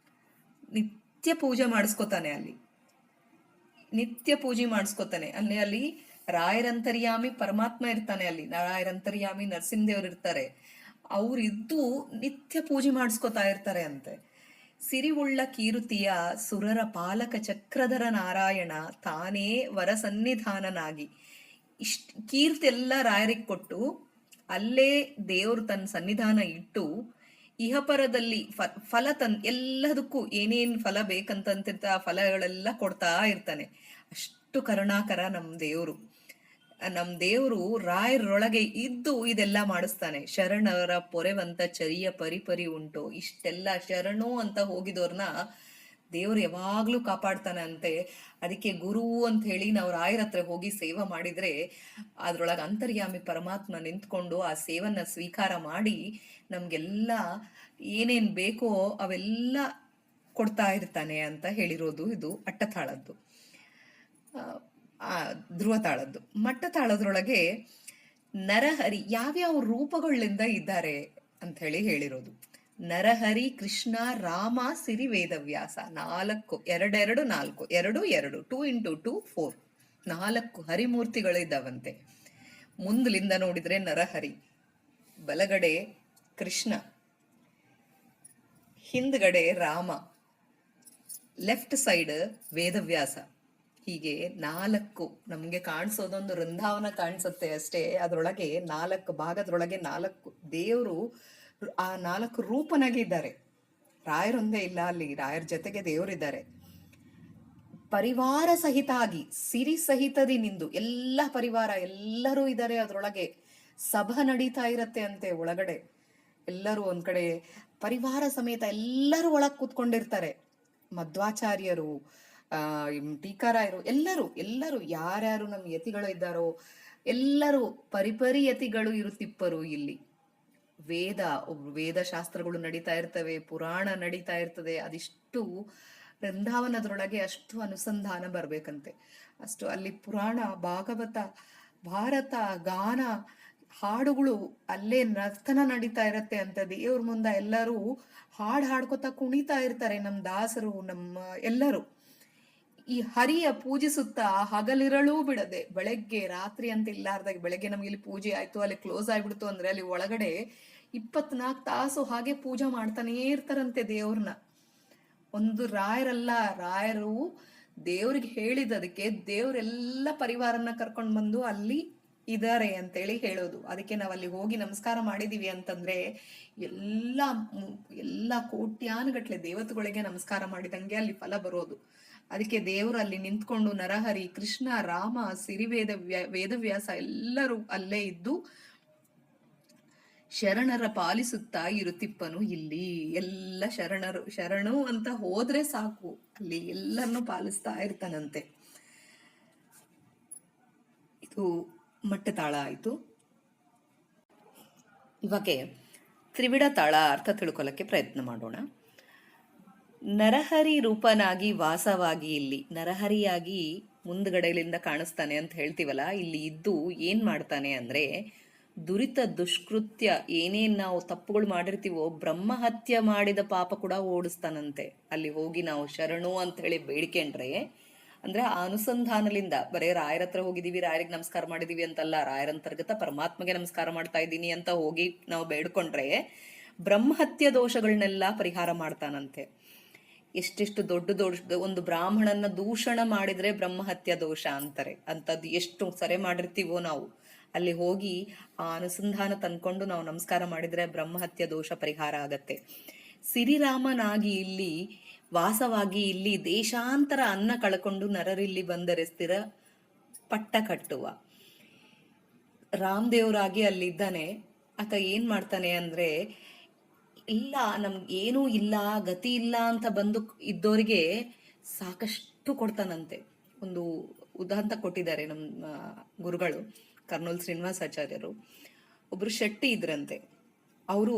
ನಿತ್ಯ ಪೂಜೆ ಮಾಡಿಸ್ಕೊತಾನೆ. ಅಲ್ಲಿ ನಿತ್ಯ ಪೂಜೆ ಮಾಡಿಸ್ಕೊತಾನೆ. ಅಲ್ಲಿ ರಾಯರಂತರ್ಯಾಮಿ ಪರಮಾತ್ಮ ಇರ್ತಾನೆ, ಅಲ್ಲಿ ರಾಯರಂತರ್ಯಾಮಿ ನರಸಿಂಹದೇವ್ರು ಇರ್ತಾರೆ. ಅವ್ರಿದ್ದು ನಿತ್ಯ ಪೂಜೆ ಮಾಡಿಸ್ಕೊತಾ ಇರ್ತಾರೆ ಅಂತೆ. ಸಿರಿವುಳ್ಳ ಕೀರುತಿಯ ಸುರರ ಪಾಲಕ ಚಕ್ರಧರ ನಾರಾಯಣ ತಾನೇ ವರ ಸನ್ನಿಧಾನನಾಗಿ ಕೀರ್ತಿ ಎಲ್ಲ ರಾಯರಿಗೆ ಕೊಟ್ಟು ಅಲ್ಲೇ ದೇವ್ರು ತನ್ನ ಸನ್ನಿಧಾನ ಇಟ್ಟು ಇಹಪರದಲ್ಲಿ ಫಲ ಎಲ್ಲದಕ್ಕೂ ಏನೇನ್ ಫಲ ಬೇಕಂತ ಫಲಗಳೆಲ್ಲ ಕೊಡ್ತಾ ಇರ್ತಾನೆ. ಅಷ್ಟು ಕರುಣಾಕರ ನಮ್ ದೇವ್ರು ರಾಯರೊಳಗೆ ಇದ್ದು ಇದೆಲ್ಲ ಮಾಡಿಸ್ತಾನೆ. ಶರಣರ ಪೊರೆವಂತ ಚರಿಯ ಪರಿಪರಿ ಉಂಟು. ಇಷ್ಟೆಲ್ಲ ಶರಣು ಅಂತ ಹೋಗಿದವ್ರನ್ನ ದೇವ್ರು ಯಾವಾಗ್ಲೂ ಕಾಪಾಡ್ತಾನೆ ಅಂತೆ. ಅದಕ್ಕೆ ಗುರು ಅಂತ ಹೇಳಿ ನಾವು ರಾಯರ ಹತ್ರ ಹೋಗಿ ಸೇವೆ ಮಾಡಿದ್ರೆ ಅದ್ರೊಳಗೆ ಅಂತರ್ಯಾಮಿ ಪರಮಾತ್ಮ ನಿಂತ್ಕೊಂಡು ಆ ಸೇವನ್ನ ಸ್ವೀಕಾರ ಮಾಡಿ ನಮ್ಗೆಲ್ಲ ಏನೇನ್ ಬೇಕೋ ಅವೆಲ್ಲ ಕೊಡ್ತಾ ಇರ್ತಾನೆ ಅಂತ ಹೇಳಿರೋದು ಇದು ಅಟ್ಟತಾಳದ್ದು. ಧ್ರುವ ತಾಳದ್ದು. ಮಟ್ಟ ತಾಳದ್ರೊಳಗೆ ನರಹರಿ ಯಾವ್ಯಾವ ರೂಪಗಳಿಂದ ಇದ್ದಾರೆ ಅಂತ ಹೇಳಿರೋದು. ನರಹರಿ, ಕೃಷ್ಣ, ರಾಮ, ಸಿರಿ, ವೇದವ್ಯಾಸ 4 2 4 2 2 2 × 2 4 4 ಹರಿಮೂರ್ತಿಗಳಿದ್ದಾವಂತೆ. ಮುಂದಲಿಂದ ನೋಡಿದ್ರೆ ನರಹರಿ, ಬಲಗಡೆ ಕೃಷ್ಣ, ಹಿಂದ್ಗಡೆ ರಾಮ, ಲೆಫ್ಟ್ ಸೈಡ್ ವೇದವ್ಯಾಸ. ಹೀಗೆ 4 ನಮ್ಗೆ ಕಾಣಿಸೋದೊಂದು ವೃಂದಾವನ ಕಾಣಿಸುತ್ತೆ ಅಷ್ಟೇ. ಅದ್ರೊಳಗೆ 4 ಭಾಗದ್ರೊಳಗೆ 4 ದೇವರು ಆ 4 ರೂಪನಾಗಿದ್ದಾರೆ. ರಾಯರೊಂದೇ ಇಲ್ಲ, ಅಲ್ಲಿ ರಾಯರ ಜೊತೆಗೆ ದೇವರಿದ್ದಾರೆ. ಪರಿವಾರ ಸಹಿತ ಆಗಿ ಸಿರಿ ಸಹಿತದಿ ನಿಂದು ಎಲ್ಲ ಪರಿವಾರ ಎಲ್ಲರೂ ಇದ್ದಾರೆ ಅದ್ರೊಳಗೆ. ಸಭಾ ನಡೀತಾ ಇರತ್ತೆ ಅಂತೆ ಒಳಗಡೆ. ಎಲ್ಲರೂ ಒಂದ್ ಕಡೆ ಪರಿವಾರ ಸಮೇತ ಎಲ್ಲರೂ ಒಳಗ್ ಕೂತ್ಕೊಂಡಿರ್ತಾರೆ. ಮಧ್ವಾಚಾರ್ಯರು, ಟೀಕಾರಾಯರು, ಎಲ್ಲರೂ ಯಾರ್ಯಾರು ನಮ್ಮ ಯತಿಗಳು ಇದ್ದಾರೋ ಎಲ್ಲರೂ ಪರಿಪರಿ ಯತಿಗಳು ಇರುತ್ತಿಪ್ಪರು ಇಲ್ಲಿ. ವೇದ ಶಾಸ್ತ್ರಗಳು ನಡೀತಾ ಇರ್ತವೆ, ಪುರಾಣ ನಡೀತಾ ಇರ್ತದೆ. ಅದಿಷ್ಟು ವೃಂದಾವನದ್ರೊಳಗೆ ಅಷ್ಟು ಅನುಸಂಧಾನ ಬರ್ಬೇಕಂತೆ. ಅಷ್ಟು ಅಲ್ಲಿ ಪುರಾಣ, ಭಾಗವತ, ಭಾರತ, ಗಾನ, ಹಾಡುಗಳು ಅಲ್ಲೇ ನರ್ತನ ನಡೀತಾ ಇರತ್ತೆ ಅಂತ. ದೇವ್ರ ಮುಂದ ಎಲ್ಲರೂ ಹಾಡ್ಕೋತಾ ಕುಣಿತಾ ಇರ್ತಾರೆ. ನಮ್ಮ ದಾಸರು, ನಮ್ಮ ಎಲ್ಲರೂ ಈ ಹರಿಯ ಪೂಜಿಸುತ್ತಾ ಹಗಲಿರಳೂ ಬಿಡದೆ, ಬೆಳಗ್ಗೆ ರಾತ್ರಿ ಅಂತ ಇಲ್ಲಾರ್ದಾಗ, ಬೆಳಗ್ಗೆ ನಮ್ಗೆ ಇಲ್ಲಿ ಪೂಜೆ ಆಯ್ತು, ಅಲ್ಲಿ ಕ್ಲೋಸ್ ಆಗ್ಬಿಡ್ತು ಅಂದ್ರೆ ಅಲ್ಲಿ ಒಳಗಡೆ 24 ತಾಸು ಹಾಗೆ ಪೂಜೆ ಮಾಡ್ತಾನೇ ಇರ್ತಾರಂತೆ ದೇವ್ರನ್ನ. ಒಂದು ರಾಯರಲ್ಲ, ರಾಯರು ದೇವ್ರಿಗೆ ಹೇಳಿದದಕ್ಕೆ ದೇವ್ರೆಲ್ಲ ಪರಿವಾರನ ಕರ್ಕೊಂಡ್ ಬಂದು ಅಲ್ಲಿ ಇದಾರೆ ಅಂತೇಳಿ ಹೇಳೋದು. ಅದಕ್ಕೆ ನಾವ್ ಅಲ್ಲಿ ಹೋಗಿ ನಮಸ್ಕಾರ ಮಾಡಿದೀವಿ ಅಂತಂದ್ರೆ ಎಲ್ಲ ಎಲ್ಲ ಕೋಟ್ಯಾನುಗಟ್ಲೆ ದೇವತೆಗಳಿಗೆ ನಮಸ್ಕಾರ ಮಾಡಿದಂಗೆ ಅಲ್ಲಿ ಫಲ ಬರೋದು. ಅದಕ್ಕೆ ದೇವರು ಅಲ್ಲಿ ನಿಂತ್ಕೊಂಡು ನರಹರಿ, ಕೃಷ್ಣ, ರಾಮ, ವೇದವ್ಯಾಸ ಎಲ್ಲರೂ ಅಲ್ಲೇ ಇದ್ದು ಶರಣರ ಪಾಲಿಸುತ್ತಾ ಇರುತ್ತಿಪ್ಪನು ಇಲ್ಲಿ. ಎಲ್ಲ ಶರಣು ಅಂತ ಹೋದ್ರೆ ಸಾಕು, ಅಲ್ಲಿ ಎಲ್ಲರನ್ನು ಪಾಲಿಸ್ತಾ ಇರ್ತಾನಂತೆ. ಇದು ಮಟ್ಟತಾಳ ಆಯ್ತು. ಇವಾಗ ತ್ರಿವಿಡ ತಾಳ ಅರ್ಥ ತಿಳ್ಕೊಳಕ್ಕೆ ಪ್ರಯತ್ನ ಮಾಡೋಣ. ನರಹರಿ ರೂಪನಾಗಿ ವಾಸವಾಗಿ ಇಲ್ಲಿ, ನರಹರಿಯಾಗಿ ಮುಂದ್ಗಡೆಲಿಂದ ಕಾಣಿಸ್ತಾನೆ ಅಂತ ಹೇಳ್ತೀವಲ್ಲ, ಇಲ್ಲಿ ಇದ್ದು ಏನ್ ಮಾಡ್ತಾನೆ ಅಂದ್ರೆ ದುರಿತ ದುಷ್ಕೃತ್ಯ ಏನೇನ್ ನಾವು ತಪ್ಪುಗಳು ಮಾಡಿರ್ತೀವೋ ಬ್ರಹ್ಮಹತ್ಯೆ ಮಾಡಿದ ಪಾಪ ಕೂಡ ಓಡಿಸ್ತಾನಂತೆ. ಅಲ್ಲಿ ಹೋಗಿ ನಾವು ಶರಣು ಅಂತ ಹೇಳಿ ಬೇಡ್ಕೊಂಡ್ರೆ, ಅಂದ್ರೆ ಆ ಅನುಸಂಧಾನಲಿಂದ ಬರೇ ರಾಯರ ಹತ್ರ ಹೋಗಿದೀವಿ, ರಾಯರಿಗೆ ನಮಸ್ಕಾರ ಮಾಡಿದೀವಿ ಅಂತಲ್ಲ, ರಾಯರಂತರ್ಗತ ಪರಮಾತ್ಮಗೆ ನಮಸ್ಕಾರ ಮಾಡ್ತಾ ಇದ್ದೀನಿ ಅಂತ ಹೋಗಿ ನಾವು ಬೇಡ್ಕೊಂಡ್ರೆ ಬ್ರಹ್ಮಹತ್ಯೆ ದೋಷಗಳನ್ನೆಲ್ಲ ಪರಿಹಾರ ಮಾಡ್ತಾನಂತೆ. ಎಷ್ಟೆಷ್ಟು ದೊಡ್ಡ ಒಂದು ಬ್ರಾಹ್ಮಣನ ದೂಷಣ ಮಾಡಿದ್ರೆ ಬ್ರಹ್ಮಹತ್ಯೆ ದೋಷ ಅಂತಾರೆ. ಅಂತದ್ದು ಎಷ್ಟು ಸರೆ ಮಾಡಿರ್ತೀವೋ ನಾವು, ಅಲ್ಲಿ ಹೋಗಿ ಆ ಅನುಸಂಧಾನ ತಂದ್ಕೊಂಡು ನಾವು ನಮಸ್ಕಾರ ಮಾಡಿದ್ರೆ ಬ್ರಹ್ಮಹತ್ಯೆ ದೋಷ ಪರಿಹಾರ ಆಗತ್ತೆ. ಸಿರಿರಾಮನಾಗಿ ಇಲ್ಲಿ ವಾಸವಾಗಿ ಇಲ್ಲಿ ದೇಶಾಂತರ ಅನ್ನ ಕಳ್ಕೊಂಡು ನರರಿಲ್ಲಿ ಬಂದರೆ ಸ್ಥಿರ ಪಟ್ಟ ಕಟ್ಟುವ ರಾಮದೇವರಾಗಿ ಅಲ್ಲಿದ್ದಾನೆ. ಆತ ಏನ್ ಮಾಡ್ತಾನೆ ಅಂದ್ರೆ, ಇಲ್ಲ ನಮ್ಗೆ ಏನೂ ಇಲ್ಲ, ಗತಿ ಇಲ್ಲ ಅಂತ ಬಂದು ಇದ್ದೋರಿಗೆ ಸಾಕಷ್ಟು ಕೊಡ್ತಾನಂತೆ. ಒಂದು ಉದಾಹರಣೆ ಕೊಟ್ಟಿದ್ದಾರೆ ನಮ್ಮ ಗುರುಗಳು, ಕರ್ನೂಲ್ ಶ್ರೀನಿವಾಸಾಚಾರ್ಯರು. ಒಬ್ರು ಶೆಟ್ಟಿ ಇದ್ರಂತೆ, ಅವರು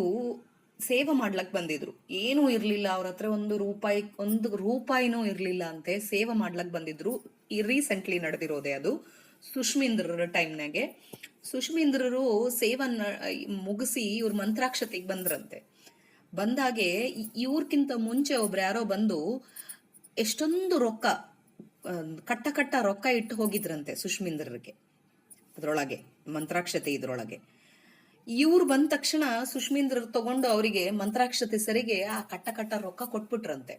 ಸೇವೆ ಮಾಡ್ಲಕ್ ಬಂದಿದ್ರು. ಏನೂ ಇರ್ಲಿಲ್ಲ ಅವ್ರ ಹತ್ರ, ಒಂದು ರೂಪಾಯಿನೂ ಇರ್ಲಿಲ್ಲ ಅಂತೆ. ಸೇವೆ ಮಾಡ್ಲಕ್ ಬಂದಿದ್ರು. ಈ ರೀಸೆಂಟ್ಲಿ ನಡೆದಿರೋದೆ ಅದು, ಸುಷ್ಮೀಂದ್ರರ ಟೈಮ್ನಾಗೆ. ಸುಷ್ಮೀಂದ್ರರು ಸೇವನ್ನ ಮುಗಿಸಿ ಇವ್ರ ಮಂತ್ರಾಕ್ಷತೆಗೆ ಬಂದ್ರಂತೆ. ಬಂದಾಗೆ ಇವ್ರಕ್ಕಿಂತ ಮುಂಚೆ ಒಬ್ರು ಯಾರೋ ಬಂದು ಎಷ್ಟೊಂದು ರೊಕ್ಕ ಕಟ್ಟ ರೊಕ್ಕ ಇಟ್ಟು ಹೋಗಿದ್ರಂತೆ ಸುಷ್ಮೀಂದ್ರರಿಗೆ, ಅದ್ರೊಳಗೆ ಮಂತ್ರಾಕ್ಷತೆ ಇದ್ರೊಳಗೆ. ಇವ್ರು ಬಂದ ತಕ್ಷಣ ಸುಷ್ಮೀಂದ್ರ ತಗೊಂಡು ಅವರಿಗೆ ಮಂತ್ರಾಕ್ಷತೆ ಸರಿಗೆ ಆ ಕಟ್ಟ ರೊಕ್ಕ ಕೊಟ್ಬಿಟ್ರಂತೆ.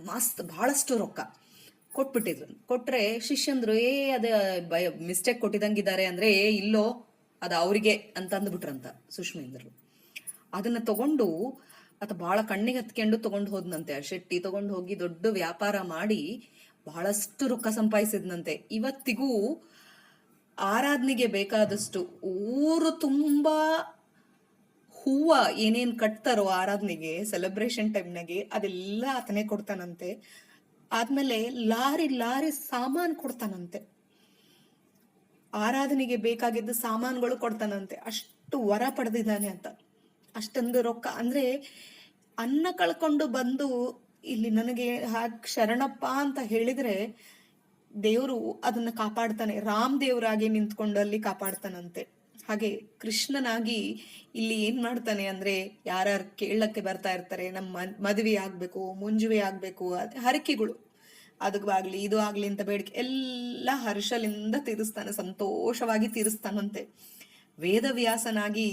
ಮಸ್ತ್ ಬಹಳಷ್ಟು ರೊಕ್ಕ ಕೊಟ್ಬಿಟ್ಟಿದ್ರು. ಕೊಟ್ರೆ ಶಿಷ್ಯಂದ್ರು ಅದ ಮಿಸ್ಟೇಕ್ ಕೊಟ್ಟಿದಂಗಿದ್ದಾರೆ ಅಂದ್ರೆ ಇಲ್ಲೋ ಅದ ಅವ್ರಿಗೆ ಅಂತ ಅಂದ್ಬಿಟ್ರಂತ ಸುಷ್ಮೀಂದ್ರರು. ಅದನ್ನ ತಗೊಂಡು ಆತ ಬಹಳ ಕಣ್ಣಿಗೆ ಹತ್ಕೊಂಡು ತಗೊಂಡು ಹೋದ್ನಂತೆ. ಆ ಶೆಟ್ಟಿ ತಗೊಂಡು ಹೋಗಿ ದೊಡ್ಡ ವ್ಯಾಪಾರ ಮಾಡಿ ಬಹಳಷ್ಟು ರೊಕ್ಕ ಸಂಪಾದಿಸಿದ್ನಂತೆ. ಇವತ್ತಿಗೂ ಆರಾಧನೆಗೆ ಬೇಕಾದಷ್ಟು ಊರು ತುಂಬಾ ಹೂವ ಏನೇನ್ ಕಟ್ತಾರೋ ಆರಾಧನೆಗೆ ಸೆಲೆಬ್ರೇಷನ್ ಟೈಮ್ನಾಗೆ ಅದೆಲ್ಲ ಆತನೇ ಕೊಡ್ತಾನಂತೆ. ಆದ್ಮೇಲೆ ಲಾರಿ ಸಾಮಾನ್ ಕೊಡ್ತಾನಂತೆ, ಆರಾಧನೆಗೆ ಬೇಕಾಗಿದ್ದ ಸಾಮಾನುಗಳು ಕೊಡ್ತಾನಂತೆ. ಅಷ್ಟು ವರ ಪಡೆದಿದ್ದಾನೆ ಅಂತ. ಅಷ್ಟೊಂದು ರೊಕ್ಕ ಅಂದ್ರೆ ಅನ್ನ ಕಳ್ಕೊಂಡು ಬಂದು ಇಲ್ಲಿ ನನಗೆ ಶರಣಪ್ಪ ಅಂತ ಹೇಳಿದ್ರೆ ದೇವರು ಅದನ್ನ ಕಾಪಾಡ್ತಾನೆ. ರಾಮ್ ದೇವರಾಗಿ ನಿಂತ್ಕೊಂಡು ಅಲ್ಲಿ ಕಾಪಾಡ್ತಾನಂತೆ. ಹಾಗೆ ಕೃಷ್ಣನಾಗಿ ಇಲ್ಲಿ ಏನ್ ಮಾಡ್ತಾನೆ ಅಂದ್ರೆ, ಯಾರ್ಯಾರು ಕೇಳಕ್ಕೆ ಬರ್ತಾ ಇರ್ತಾರೆ, ನಮ್ಮ ಮದುವೆ ಆಗ್ಬೇಕು, ಮುಂಜುವೆ ಆಗ್ಬೇಕು, ಹರಕೆಗಳು ಅದಕ್ಕಾಗ್ಲಿ ಇದು ಆಗ್ಲಿ ಅಂತ ಬೇಡಿಕೆ ಎಲ್ಲ ಹರ್ಷಲಿಂದ ತೀರಿಸ್ತಾನೆ, ಸಂತೋಷವಾಗಿ ತೀರಿಸ್ತಾನಂತೆ. ವೇದವ್ಯಾಸನಾಗಿ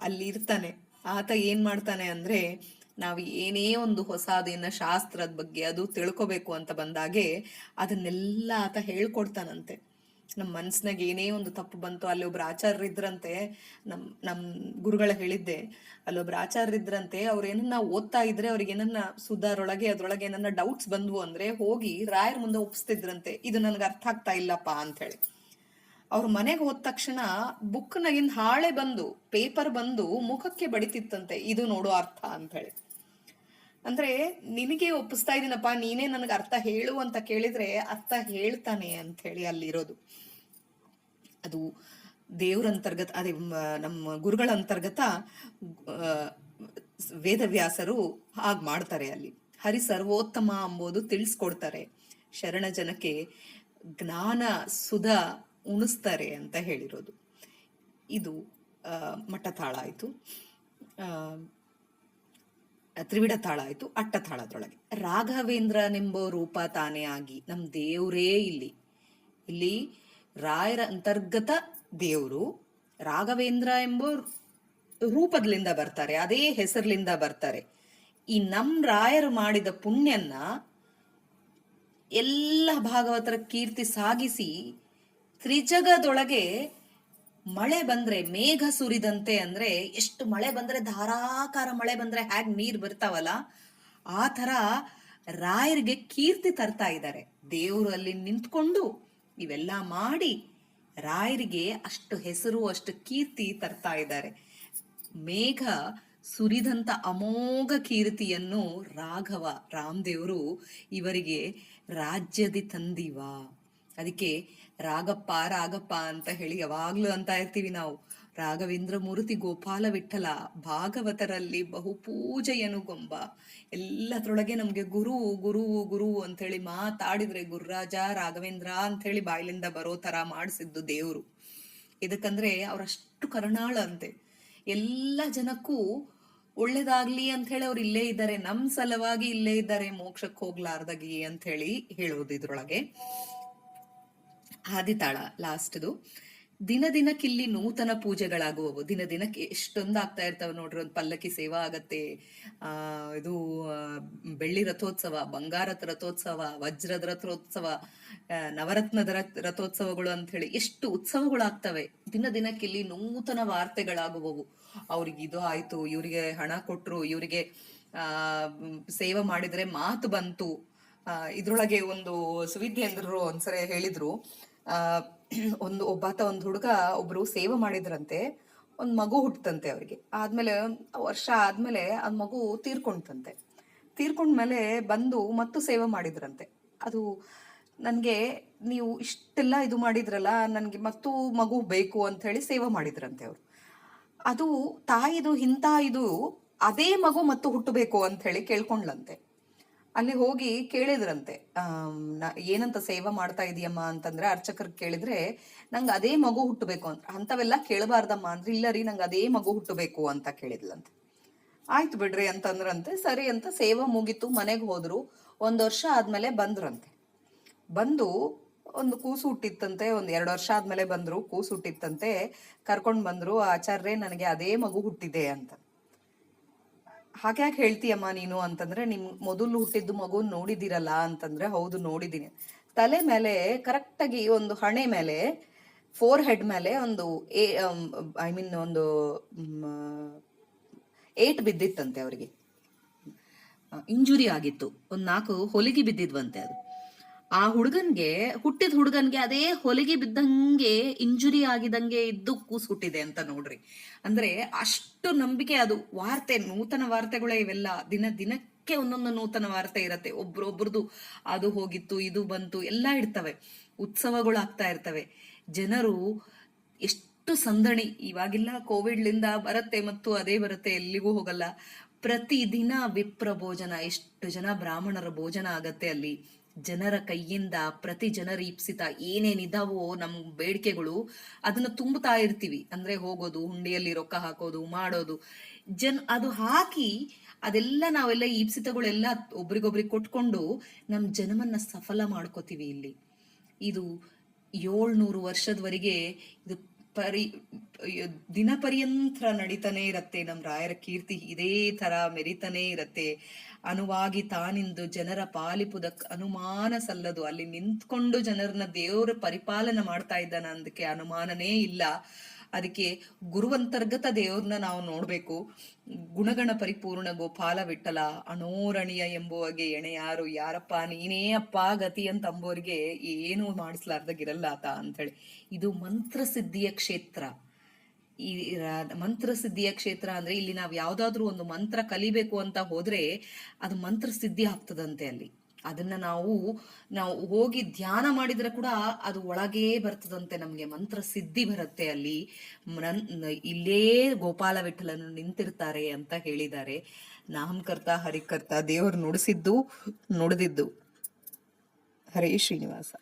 ಅಲ್ಲಿ ಇರ್ತಾನೆ. ಆತ ಏನ್ ಮಾಡ್ತಾನೆ ಅಂದ್ರೆ, ನಾವು ಏನೇ ಒಂದು ಹೊಸದೇನ ಶಾಸ್ತ್ರದ ಬಗ್ಗೆ ಅದು ತಿಳ್ಕೊಬೇಕು ಅಂತ ಬಂದಾಗೆ ಅದನ್ನೆಲ್ಲ ಆತ ಹೇಳ್ಕೊಡ್ತಾನಂತೆ. ನಮ್ಮ ಮನ್ಸ್ನಾಗ ಏನೇ ಒಂದು ತಪ್ಪು ಬಂತು, ಅಲ್ಲಿ ಒಬ್ರು ಆಚಾರ್ಯರಿದ್ರಂತೆ, ನಮ್ ಗುರುಗಳ ಹೇಳಿದ್ದೆ, ಅಲ್ಲೊಬ್ರು ಆಚಾರ್ಯರಿದ್ರಂತೆ, ಅವ್ರು ಏನನ್ನ ಓದ್ತಾ ಇದ್ರೆ ಅವ್ರಿಗೆ ಏನನ್ನ ಸುಧಾರೊಳಗೆ ಅದ್ರೊಳಗೆ ಏನನ್ನ ಡೌಟ್ಸ್ ಬಂದ್ವು ಅಂದ್ರೆ ಹೋಗಿ ರಾಯರ್ ಮುಂದೆ ಒಪ್ಸ್ತಿದ್ರಂತೆ, ಇದು ನನ್ಗೆ ಅರ್ಥ ಆಗ್ತಾ ಇಲ್ಲಪ್ಪ ಅಂತ ಹೇಳಿ. ಅವ್ರ ಮನೆಗೆ ಹೋದ ತಕ್ಷಣ ಬುಕ್ನಾಗಿಂದ ಹಾಳೆ ಬಂದು ಪೇಪರ್ ಬಂದು ಮುಖಕ್ಕೆ ಬಡಿತಿತ್ತಂತೆ, ಇದು ನೋಡೋ ಅರ್ಥ ಅಂತ ಹೇಳಿ. ಅಂದ್ರೆ ನಿನಗೆ ಒಪ್ಪಿಸ್ತಾ ಇದೀನಪ್ಪ, ನೀನೇ ನನಗೆ ಅರ್ಥ ಹೇಳು ಅಂತ ಕೇಳಿದ್ರೆ ಅರ್ಥ ಹೇಳ್ತಾನೆ ಅಂತ ಹೇಳಿ ಅಲ್ಲಿರೋದು. ಅದು ದೇವ್ರ ಅಂತರ್ಗತ, ಅದೇ ನಮ್ಮ ಗುರುಗಳ ಅಂತರ್ಗತ ವೇದವ್ಯಾಸರು ಹಾಗ್ ಮಾಡ್ತಾರೆ. ಅಲ್ಲಿ ಹರಿ ಸರ್ವೋತ್ತಮ ಅಂಬೋದು ತಿಳಿಸ್ಕೊಡ್ತಾರೆ. ಶರಣ ಜನಕ್ಕೆ ಜ್ಞಾನ ಸುಧ ಉಣಿಸ್ತಾರೆ ಅಂತ ಹೇಳಿರೋದು. ಇದು ಮಟ್ಟತಾಳ ಆಯ್ತು, ತ್ರಿವಿಡ ತಾಳ ಆಯ್ತು. ಅಟ್ಟತಾಳದೊಳಗೆ ರಾಘವೇಂದ್ರನೆಂಬ ರೂಪ ತಾನೇ ಆಗಿ ನಮ್ ದೇವ್ರೇ ಇಲ್ಲಿ ರಾಯರ ಅಂತರ್ಗತ ದೇವ್ರು ರಾಘವೇಂದ್ರ ಎಂಬ ರೂಪದಿಂದ ಬರ್ತಾರೆ, ಅದೇ ಹೆಸರ್ಲಿಂದ ಬರ್ತಾರೆ. ಈ ನಮ್ ರಾಯರು ಮಾಡಿದ ಪುಣ್ಯನ್ನ ಎಲ್ಲ ಭಾಗವತರ ಕೀರ್ತಿ ಸಾಗಿಸಿ ತ್ರಿಜಗದೊಳಗೆ ಮಳೆ ಬಂದ್ರೆ ಮೇಘ ಸುರಿದಂತೆ, ಅಂದ್ರೆ ಎಷ್ಟು ಮಳೆ ಬಂದ್ರೆ ಧಾರಾಕಾರ ಮಳೆ ಬಂದ್ರೆ ಹ್ಯಾಗ್ ನೀರ್ ಬರ್ತಾವಲ್ಲ ಆ ತರ ರಾಯರಿಗೆ ಕೀರ್ತಿ ತರ್ತಾ ಇದ್ದಾರೆ. ದೇವರು ಅಲ್ಲಿ ನಿಂತ್ಕೊಂಡು ಇವೆಲ್ಲ ಮಾಡಿ ರಾಯರಿಗೆ ಅಷ್ಟು ಹೆಸರು ಅಷ್ಟು ಕೀರ್ತಿ ತರ್ತಾ ಇದ್ದಾರೆ. ಮೇಘ ಸುರಿದಂತ ಅಮೋಘ ಕೀರ್ತಿಯನ್ನು ರಾಘವ ರಾಮದೇವರು ಇವರಿಗೆ ರಾಜ್ಯದಿ ತಂದಿವ. ಅದಕ್ಕೆ ರಾಗಪ್ಪ ರಾಗಪ್ಪ ಅಂತ ಹೇಳಿ ಯಾವಾಗ್ಲೂ ಅಂತ ಇರ್ತೀವಿ ನಾವು. ರಾಘವೇಂದ್ರ ಮೂರ್ತಿ ಗೋಪಾಲ ವಿಠಲ ಭಾಗವತರಲ್ಲಿ ಬಹು ಪೂಜೆಯನು ಗೊಂಬ. ಎಲ್ಲದ್ರೊಳಗೆ ನಮ್ಗೆ ಗುರು ಗುರು ಗುರು ಅಂತ ಹೇಳಿ ಮಾತಾಡಿದ್ರೆ ಗುರುರಾಜ ರಾಘವೇಂದ್ರ ಅಂತ ಹೇಳಿ ಬಾಯ್ಲಿಂದ ಬರೋ ತರ ಮಾಡಿಸಿದ್ದು ದೇವ್ರು. ಇದಕ್ಕಂದ್ರೆ ಅವ್ರಷ್ಟು ಕರುಣಾಳ ಅಂತೆ. ಎಲ್ಲ ಜನಕ್ಕೂ ಒಳ್ಳೇದಾಗ್ಲಿ ಅಂತ ಹೇಳಿ ಅವ್ರು ಇಲ್ಲೇ ಇದ್ದಾರೆ, ನಮ್ ಸಲುವಾಗಿ ಇಲ್ಲೇ ಇದ್ದಾರೆ, ಮೋಕ್ಷಕ್ಕೆ ಹೋಗ್ಲಾರ್ದಾಗಿ ಅಂತ ಹೇಳಿ ಹೇಳೋದು ಇದ್ರೊಳಗೆ. ಆದಿತಾಳ ಲಾಸ್ಟ್ದು. ದಿನ ದಿನಕ್ಕಿಲ್ಲಿ ನೂತನ ಪೂಜೆಗಳಾಗುವವು. ದಿನ ದಿನಕ್ಕೆ ಎಷ್ಟೊಂದು ಆಗ್ತಾ ಇರ್ತಾವ ನೋಡ್ರಿ. ಒಂದು ಪಲ್ಲಕ್ಕಿ ಸೇವಾ ಆಗತ್ತೆ, ಇದು ಬೆಳ್ಳಿ ರಥೋತ್ಸವ, ಬಂಗಾರದ ರಥೋತ್ಸವ, ವಜ್ರದ ರಥೋತ್ಸವ, ನವರತ್ನದ ರಥೋತ್ಸವಗಳು ಅಂತ ಹೇಳಿ ಎಷ್ಟು ಉತ್ಸವಗಳು ಆಗ್ತವೆ. ದಿನ ದಿನಕ್ಕಿಲ್ಲಿ ನೂತನ ವಾರ್ತೆಗಳಾಗುವವು. ಅವ್ರಿಗೆ ಇದು ಆಯ್ತು, ಇವರಿಗೆ ಹಣ ಕೊಟ್ರು, ಇವರಿಗೆ ಸೇವೆ ಮಾಡಿದ್ರೆ ಮಾತು ಬಂತು. ಇದ್ರೊಳಗೆ ಒಂದು ಸುವಿದ್ಯೆ ಅಂದ್ರು ಒಂದ್ಸರಿ ಹೇಳಿದ್ರು. ಒಬ್ಬಾತ ಒಂದು ಹುಡುಗ ಒಬ್ರು ಸೇವೆ ಮಾಡಿದ್ರಂತೆ. ಒಂದ್ ಮಗು ಹುಟ್ಟಂತೆ ಅವ್ರಿಗೆ. ಆದ್ಮೇಲೆ ವರ್ಷ ಆದ್ಮೇಲೆ ಆ ಮಗು ತೀರ್ಕೊಂಡ್ತಂತೆ. ತೀರ್ಕೊಂಡ್ಮೇಲೆ ಬಂದು ಮತ್ತು ಸೇವೆ ಮಾಡಿದ್ರಂತೆ. ಅದು ನನ್ಗೆ ನೀವು ಇಷ್ಟೆಲ್ಲ ಇದು ಮಾಡಿದ್ರಲ್ಲ, ನನ್ಗೆ ಮತ್ತು ಮಗು ಬೇಕು ಅಂತ ಹೇಳಿ ಸೇವೆ ಮಾಡಿದ್ರಂತೆ ಅವ್ರು. ಅದು ತಾಯಿದು ಹಿಂತಾಯಿದು ಅದೇ ಮಗು ಮತ್ತು ಹುಟ್ಟಬೇಕು ಅಂತ ಹೇಳಿ ಕೇಳ್ಕೊಂಡ್ಲಂತೆ. ಅಲ್ಲಿ ಹೋಗಿ ಕೇಳಿದ್ರಂತೆ, ಏನಂತ ಸೇವೆ ಮಾಡ್ತಾ ಇದೀಯಮ್ಮ ಅಂತಂದ್ರೆ ಅರ್ಚಕರ್ ಕೇಳಿದ್ರೆ, ನಂಗೆ ಅದೇ ಮಗು ಹುಟ್ಟಬೇಕು ಅಂತ. ಅಂತವೆಲ್ಲ ಕೇಳಬಾರ್ದಮ್ಮ ಅಂದ್ರೆ, ಇಲ್ಲ ರೀ ನಂಗೆ ಅದೇ ಮಗು ಹುಟ್ಟಬೇಕು ಅಂತ ಕೇಳಿದ್ಲಂತೆ. ಆಯ್ತು ಬಿಡ್ರಿ ಅಂತಂದ್ರಂತೆ. ಸರಿ ಅಂತ ಸೇವೆ ಮುಗಿತು, ಮನೆಗೆ ಹೋದ್ರು. 1 ವರ್ಷ ಆದ್ಮೇಲೆ ಬಂದ್ರಂತೆ. ಬಂದು ಒಂದು ಕೂಸು ಹುಟ್ಟಿತ್ತಂತೆ. 2 ವರ್ಷ ಆದ್ಮೇಲೆ ಬಂದ್ರು, ಕೂಸು ಹುಟ್ಟಿತ್ತಂತೆ. ಕರ್ಕೊಂಡ್ ಬಂದ್ರು, ಆಚಾರ್ಯ ನನಗೆ ಅದೇ ಮಗು ಹುಟ್ಟಿದೆ ಅಂತ. ಹಾಗ್ಯಾಕೆ ಹೇಳ್ತೀಯಮ್ಮ ನೀನು ಅಂತಂದ್ರೆ, ನಿಮ್ ಮೊದಲು ಹುಟ್ಟಿದ್ದು ಮಗು ನೋಡಿದಿರಲ್ಲ ಅಂತಂದ್ರೆ, ಹೌದು ನೋಡಿದೀನಿ. ತಲೆ ಮೇಲೆ ಕರೆಕ್ಟ್ ಆಗಿ ಒಂದು ಹಣೆ ಮೇಲೆ, ಫೋರ್ ಹೆಡ್ ಮೇಲೆ ಒಂದು ಒಂದು ಏಟ್ ಬಿದ್ದಿತ್ತಂತೆ ಅವ್ರಿಗೆ. ಇಂಜುರಿ ಆಗಿತ್ತು, 4 ಹೊಲಿಗೆ ಬಿದ್ದಿದ್ವಂತೆ. ಅದು ಆ ಹುಟ್ಟಿದ ಹುಡುಗನ್ಗೆ ಅದೇ ಹೊಲಿಗೆ ಬಿದ್ದಂಗೆ ಇಂಜುರಿ ಆಗಿದಂಗೆ ಇದ್ದು ಕೂಸು ಹುಟ್ಟಿದೆ ಅಂತ ನೋಡ್ರಿ. ಅಂದ್ರೆ ಅಷ್ಟು ನಂಬಿಕೆ. ಅದು ವಾರ್ತೆ, ನೂತನ ವಾರ್ತೆಗಳೇ ಇವೆಲ್ಲ. ದಿನ ದಿನಕ್ಕೆ ಒಂದೊಂದು ನೂತನ ವಾರ್ತೆ ಇರತ್ತೆ. ಒಬ್ರೊಬ್ರದು ಅದು ಹೋಗಿತ್ತು, ಇದು ಬಂತು, ಎಲ್ಲ ಇರ್ತವೆ. ಉತ್ಸವಗಳು ಆಗ್ತಾ ಇರ್ತವೆ. ಜನರು ಎಷ್ಟು ಸಂದಣಿ. ಇವಾಗಿಲ್ಲ, ಕೋವಿಡ್ಲಿಂದ ಬರತ್ತೆ ಮತ್ತು ಅದೇ ಬರುತ್ತೆ, ಎಲ್ಲಿಗೂ ಹೋಗಲ್ಲ. ಪ್ರತಿದಿನ ವಿಪ್ರ ಭೋಜನ, ಎಷ್ಟು ಜನ ಬ್ರಾಹ್ಮಣರ ಭೋಜನ ಆಗತ್ತೆ ಅಲ್ಲಿ. ಜನರ ಕೈಯಿಂದ ಪ್ರತಿ ಜನರ ಇಪ್ಸಿತ ಏನೇನಿದಾವೋ ನಮ್ ಬೇಡಿಕೆಗಳು ಅದನ್ನ ತುಂಬುತ್ತಾ ಇರ್ತೀವಿ. ಅಂದ್ರೆ ಹೋಗೋದು, ಹುಂಡಿಯಲ್ಲಿ ರೊಕ್ಕ ಹಾಕೋದು, ಮಾಡೋದು, ಅದು ಹಾಕಿ ಅದೆಲ್ಲ ನಾವೆಲ್ಲ ಈಪ್ಸಿತಗಳೆಲ್ಲ ಒಬ್ರಿಗೊಬ್ರಿಗೆ ಕೊಟ್ಕೊಂಡು ನಮ್ ಜನ್ಮನ್ನ ಸಫಲ ಮಾಡ್ಕೋತೀವಿ ಇಲ್ಲಿ. ಇದು 700 ವರ್ಷದವರೆಗೆ ಇದು ದಿನ ಪರ್ಯಂತರ ನಡೀತಾನೆ ಇರತ್ತೆ. ನಮ್ ರಾಯರ ಕೀರ್ತಿ ಇದೇ ತರ ಮೆರಿತಾನೆ ಇರತ್ತೆ. ಅನುವಾಗಿ ತಾನಿಂದು ಜನರ ಪಾಲಿಪುದಕ್ ಅನುಮಾನ ಸಲ್ಲದು. ಅಲ್ಲಿ ನಿಂತ್ಕೊಂಡು ಜನರನ್ನ ದೇವ್ರ ಪರಿಪಾಲನೆ ಮಾಡ್ತಾ ಇದ್ದಾನ ಅಂದಕ್ಕೆ ಅನುಮಾನನೇ ಇಲ್ಲ. ಅದಕ್ಕೆ ಗುರುವಂತರ್ಗತ ದೇವ್ರನ್ನ ನಾವು ನೋಡ್ಬೇಕು. ಗುಣಗಣ ಪರಿಪೂರ್ಣ ಗೋಪಾಲ ವಿಠಲ ಅಣೋರಣೀಯ ಎಂಬುವಗೆ ಎಣೆಯಾರು, ಯಾರಪ್ಪ ನೀನೇ ಅಪ್ಪ ಗತಿ ಅಂತ ಅಂಬೋರಿಗೆ ಏನು ಮಾಡಿಸ್ಲಾರ್ದಾಗಿರಲ್ಲ ಆತ ಅಂತ ಹೇಳಿ. ಇದು ಮಂತ್ರ ಸಿದ್ಧಿಯ ಕ್ಷೇತ್ರ. ಈ ಮಂತ್ರ ಸಿದ್ಧಿಯ ಕ್ಷೇತ್ರ ಅಂದ್ರೆ ಇಲ್ಲಿ ನಾವ್ ಯಾವ್ದಾದ್ರು ಒಂದು ಮಂತ್ರ ಕಲಿಬೇಕು ಅಂತ ಹೋದ್ರೆ ಅದು ಮಂತ್ರ ಸಿದ್ಧಿ ಆಗ್ತದಂತೆ ಅಲ್ಲಿ. ಅದನ್ನ ನಾವು ಹೋಗಿ ಧ್ಯಾನ ಮಾಡಿದ್ರೆ ಕೂಡ ಅದು ಒಳಗೇ ಬರ್ತದಂತೆ, ನಮ್ಗೆ ಮಂತ್ರ ಸಿದ್ಧಿ ಬರುತ್ತೆ ಅಲ್ಲಿ. ಇಲ್ಲೇ ಗೋಪಾಲ ವಿಠಲನು ನಿಂತಿರ್ತಾರೆ ಅಂತ ಹೇಳಿದ್ದಾರೆ. ನಾಮಕರ್ತ ಹರಿಕರ್ತ ದೇವರು ನುಡಿಸಿದ್ದು ನುಡಿದಿದ್ದು. ಹರೇ ಶ್ರೀನಿವಾಸ.